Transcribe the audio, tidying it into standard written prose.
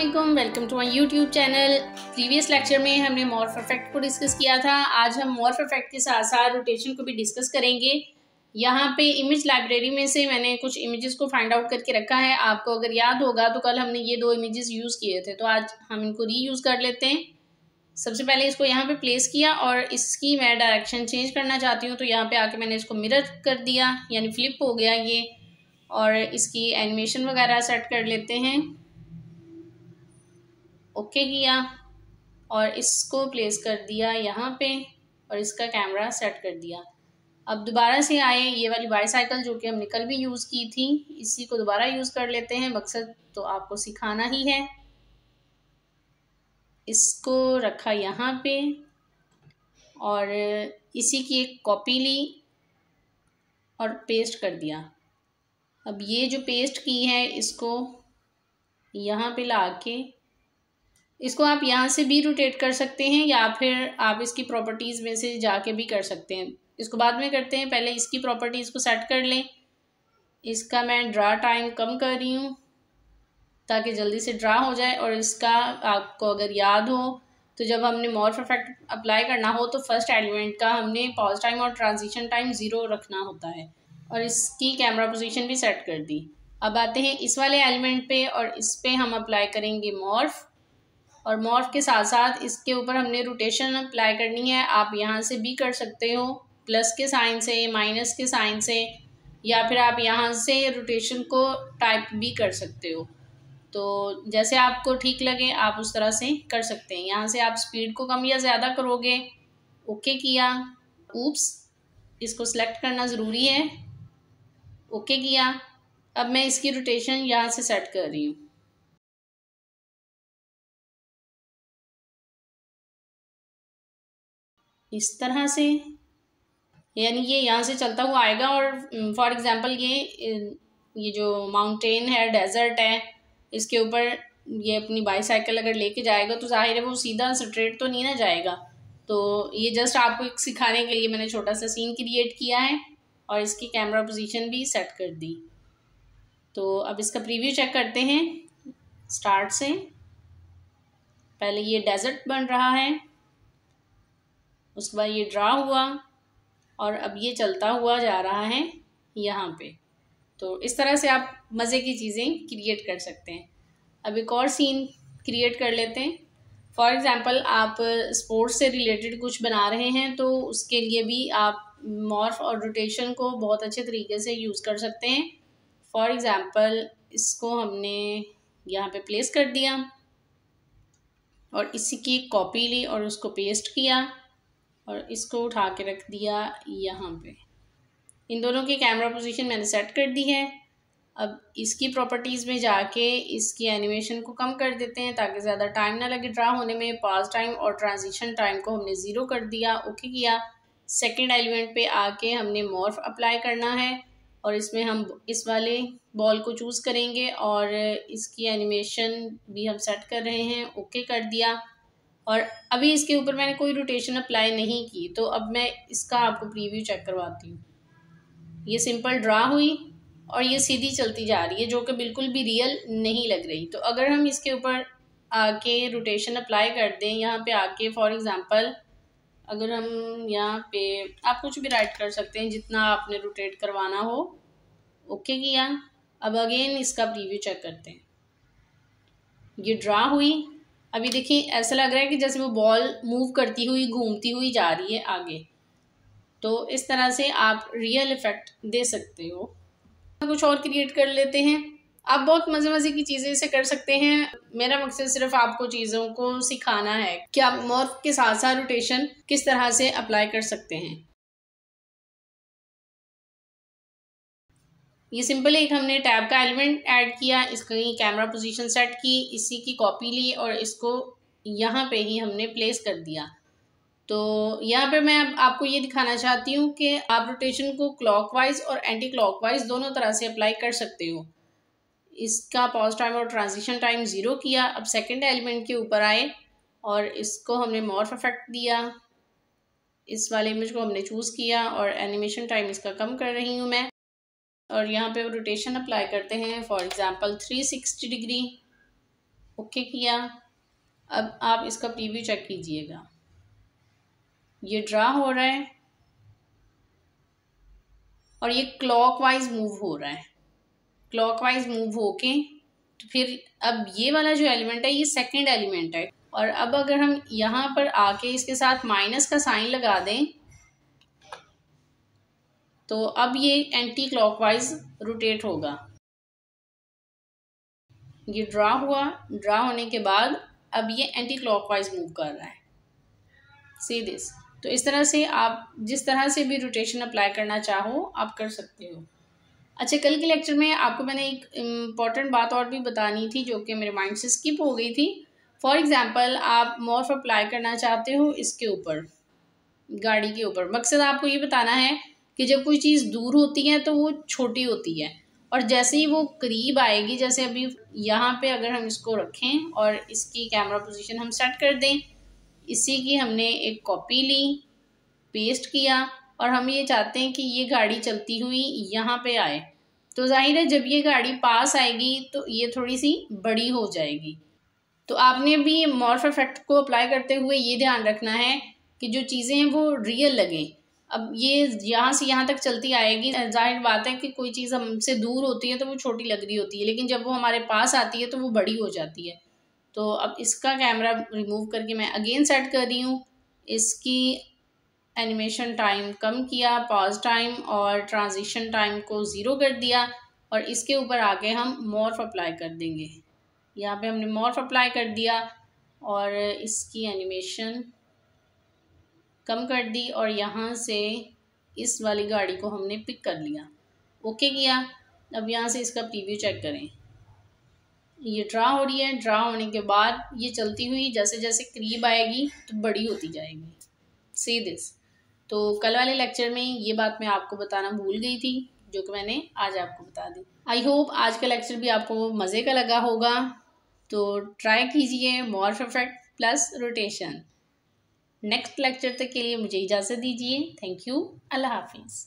अस्सलामुअलैकुम, welcome to my YouTube channel. Previous lecture में हमने मॉर्फ इफेक्ट को डिस्कस किया था। आज हम मॉर्फ इफेक्ट के साथ साथ रोटेशन को भी डिस्कस करेंगे। यहाँ पे इमेज लाइब्रेरी में से मैंने कुछ इमेजेस को फाइंड आउट करके रखा है। आपको अगर याद होगा तो कल हमने ये दो इमेजेस यूज़ किए थे, तो आज हम इनको रीयूज़ कर लेते हैं। सबसे पहले इसको यहाँ पे प्लेस किया और इसकी मैं डायरेक्शन चेंज करना चाहती हूँ, तो यहाँ पे आके मैंने इसको मिरर कर दिया, यानी फ्लिप हो गया ये। और इसकी एनिमेशन वगैरह सेट कर लेते हैं। ओके किया और इसको प्लेस कर दिया यहाँ पे और इसका कैमरा सेट कर दिया। अब दोबारा से आए, ये वाली बाईसाइकिल जो कि हमने कल भी यूज़ की थी, इसी को दोबारा यूज़ कर लेते हैं। मकसद तो आपको सिखाना ही है। इसको रखा यहाँ पे और इसी की एक कॉपी ली और पेस्ट कर दिया। अब ये जो पेस्ट की है इसको यहाँ पे ला के इसको आप यहाँ से भी रोटेट कर सकते हैं या फिर आप इसकी प्रॉपर्टीज़ में से जाके भी कर सकते हैं। इसको बाद में करते हैं, पहले इसकी प्रॉपर्टीज़ को सेट कर लें। इसका मैं ड्रा टाइम कम कर रही हूँ ताकि जल्दी से ड्रा हो जाए। और इसका आपको अगर याद हो तो जब हमने मॉर्फ इफेक्ट अप्लाई करना हो तो फर्स्ट एलिमेंट का हमने पॉज टाइम और ट्रांजिशन टाइम 0 रखना होता है। और इसकी कैमरा पोजीशन भी सेट कर दी। अब आते हैं इस वाले एलिमेंट पे और इस पे हम अप्लाई करेंगे मॉर्फ। और मॉर्फ के साथ साथ इसके ऊपर हमने रोटेशन अप्लाई करनी है। आप यहाँ से भी कर सकते हो, प्लस के साइन से, माइनस के साइन से, या फिर आप यहाँ से रोटेशन को टाइप भी कर सकते हो। तो जैसे आपको ठीक लगे आप उस तरह से कर सकते हैं। यहाँ से आप स्पीड को कम या ज़्यादा करोगे। ओके किया, ऊप्स, इसको सिलेक्ट करना ज़रूरी है। ओके किया। अब मैं इसकी रोटेशन यहाँ से सेट कर रही हूँ। इस तरह से, यानी ये यहाँ से चलता हुआ आएगा। और फॉर एग्ज़ाम्पल ये जो माउंटेन है, डेजर्ट है, इसके ऊपर ये अपनी बाईसाइकिल अगर लेके जाएगा तो जाहिर है वो सीधा स्ट्रेट तो नहीं ना जाएगा। तो ये जस्ट आपको एक सिखाने के लिए मैंने छोटा सा सीन क्रिएट किया है और इसकी कैमरा पोजीशन भी सेट कर दी। तो अब इसका प्रीव्यू चेक करते हैं स्टार्ट से। पहले ये डेजर्ट बन रहा है, उसके बाद ये ड्रा हुआ और अब ये चलता हुआ जा रहा है यहाँ पे। तो इस तरह से आप मज़े की चीज़ें क्रिएट कर सकते हैं। अब एक और सीन क्रिएट कर लेते हैं। फॉर एग्ज़ाम्पल आप स्पोर्ट्स से रिलेटेड कुछ बना रहे हैं तो उसके लिए भी आप मॉर्फ और रोटेशन को बहुत अच्छे तरीके से यूज़ कर सकते हैं। फॉर एग्ज़ाम्पल इसको हमने यहाँ पे प्लेस कर दिया और इसी की एक कॉपी ली और उसको पेस्ट किया और इसको उठा के रख दिया यहाँ पे। इन दोनों की कैमरा पोजीशन मैंने सेट कर दी है। अब इसकी प्रॉपर्टीज़ में जाके इसकी एनिमेशन को कम कर देते हैं ताकि ज़्यादा टाइम ना लगे ड्रा होने में। पॉज टाइम और ट्रांजिशन टाइम को हमने 0 कर दिया। ओके किया। सेकंड एलिमेंट पे आके हमने मॉर्फ अप्लाई करना है और इसमें हम इस वाले बॉल को चूज़ करेंगे और इसकी एनिमेशन भी हम सेट कर रहे हैं। ओके कर दिया। और अभी इसके ऊपर मैंने कोई रोटेशन अप्लाई नहीं की, तो अब मैं इसका आपको प्रीव्यू चेक करवाती हूँ। ये सिंपल ड्रा हुई और ये सीधी चलती जा रही है जो कि बिल्कुल भी रियल नहीं लग रही। तो अगर हम इसके ऊपर आके रोटेशन अप्लाई कर दें, यहाँ पे आके फॉर एग्ज़ाम्पल अगर हम यहाँ पे आप कुछ भी राइट कर सकते हैं जितना आपने रोटेट करवाना हो। ओके किया। अब अगेन इसका प्रीव्यू चेक करते हैं। ये ड्रा हुई, अभी देखिए ऐसा लग रहा है कि जैसे वो बॉल मूव करती हुई घूमती हुई जा रही है आगे। तो इस तरह से आप रियल इफ़ेक्ट दे सकते हो। कुछ और क्रिएट कर लेते हैं। आप बहुत मज़े की चीज़ें इसे कर सकते हैं। मेरा मकसद सिर्फ आपको चीज़ों को सिखाना है कि आप मॉर्फ के साथ साथ रोटेशन किस तरह से अप्लाई कर सकते हैं। ये सिंपल एक हमने टैब का एलिमेंट ऐड किया, इसकी कैमरा पोजीशन सेट की, इसी की कॉपी ली और इसको यहाँ पे ही हमने प्लेस कर दिया। तो यहाँ पे मैं आपको ये दिखाना चाहती हूँ कि आप रोटेशन को क्लॉकवाइज और एंटी क्लॉकवाइज दोनों तरह से अप्लाई कर सकते हो। इसका पॉज टाइम और ट्रांजिशन टाइम 0 किया। अब सेकंड एलिमेंट के ऊपर आए और इसको हमने मॉर्फ इफेक्ट दिया। इस वाले इमेज को हमने चूज़ किया और एनिमेशन टाइम इसका कम कर रही हूँ मैं। और यहाँ पे रोटेशन अप्लाई करते हैं, फॉर एग्ज़ाम्पल 360 डिग्री। ओके किया। अब आप इसका प्रीव्यू चेक कीजिएगा, ये ड्रा हो रहा है और ये क्लॉकवाइज मूव हो रहा है। क्लॉकवाइज मूव होके तो फिर अब ये वाला जो एलिमेंट है ये सेकंड एलिमेंट है, और अब अगर हम यहाँ पर आके इसके साथ माइनस का साइन लगा दें तो अब ये एंटी क्लॉकवाइज रोटेट होगा। ये ड्रा हुआ, ड्रा होने के बाद अब ये एंटी क्लॉकवाइज मूव कर रहा है। See this. तो इस तरह से आप जिस तरह से भी रोटेशन अप्लाई करना चाहो आप कर सकते हो। अच्छा, कल के लेक्चर में आपको मैंने एक इम्पॉर्टेंट बात और भी बतानी थी जो कि मेरे माइंड से स्किप हो गई थी। फॉर एग्जांपल आप मॉर्फ अप्लाई करना चाहते हो इसके ऊपर, गाड़ी के ऊपर। मकसद आपको ये बताना है कि जब कोई चीज़ दूर होती है तो वो छोटी होती है, और जैसे ही वो करीब आएगी, जैसे अभी यहाँ पे अगर हम इसको रखें और इसकी कैमरा पोजीशन हम सेट कर दें, इसी की हमने एक कॉपी ली, पेस्ट किया, और हम ये चाहते हैं कि ये गाड़ी चलती हुई यहाँ पे आए, तो जाहिर है जब ये गाड़ी पास आएगी तो ये थोड़ी सी बड़ी हो जाएगी। तो आपने भी मॉर्फ इफेक्ट को अप्लाई करते हुए ये ध्यान रखना है कि जो चीज़ें हैं वो रियल लगें। अब ये यहाँ से यहाँ तक चलती आएगी, जाहिर बात है कि कोई चीज़ हमसे दूर होती है तो वो छोटी लग रही होती है, लेकिन जब वो हमारे पास आती है तो वो बड़ी हो जाती है। तो अब इसका कैमरा रिमूव करके मैं अगेन सेट कर रही हूँ, इसकी एनिमेशन टाइम कम किया, पॉज टाइम और ट्रांजिशन टाइम को 0 कर दिया, और इसके ऊपर आके हम मॉर्फ अप्लाई कर देंगे। यहाँ पे हमने मॉर्फ अप्लाई कर दिया और इसकी एनिमेशन कम कर दी, और यहाँ से इस वाली गाड़ी को हमने पिक कर लिया, ओके किया। अब यहाँ से इसका प्रीव्यू चेक करें, ये ड्रा हो रही है, ड्रा होने के बाद ये चलती हुई जैसे जैसे करीब आएगी तो बड़ी होती जाएगी। See this. तो कल वाले लेक्चर में ये बात मैं आपको बताना भूल गई थी जो कि मैंने आज आपको बता दी। आई होप आज का लेक्चर भी आपको मज़े का लगा होगा, तो ट्राई कीजिए morph effect plus rotation. Next lecture तक के लिए मुझे इजाज़त दीजिए। Thank you. अल्लाह हाफिज़।